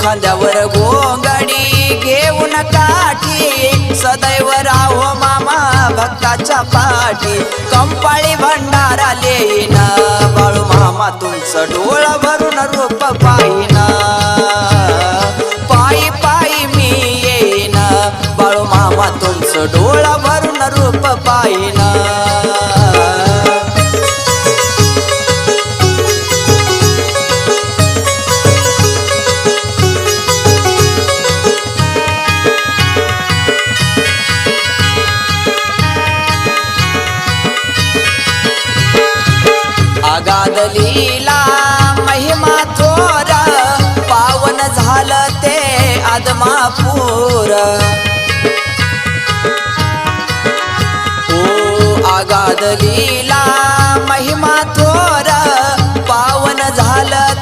खांद्यावर घोंगडी घेऊन काठी सदैव राहो मामा भक्ताच्या पाठी कंपाळी भंडारा लेईन बाळू मामा तुमचं डोळ भरून रूप पाहिन पायी पायी मी येईन बाळू मामा तुमचं डोळ भरून रूप पाहिन अगाध लीला महिमा थोर पावन झालं ते आदमापूर ओ अगाध लीला महिमा थोर पावन झालं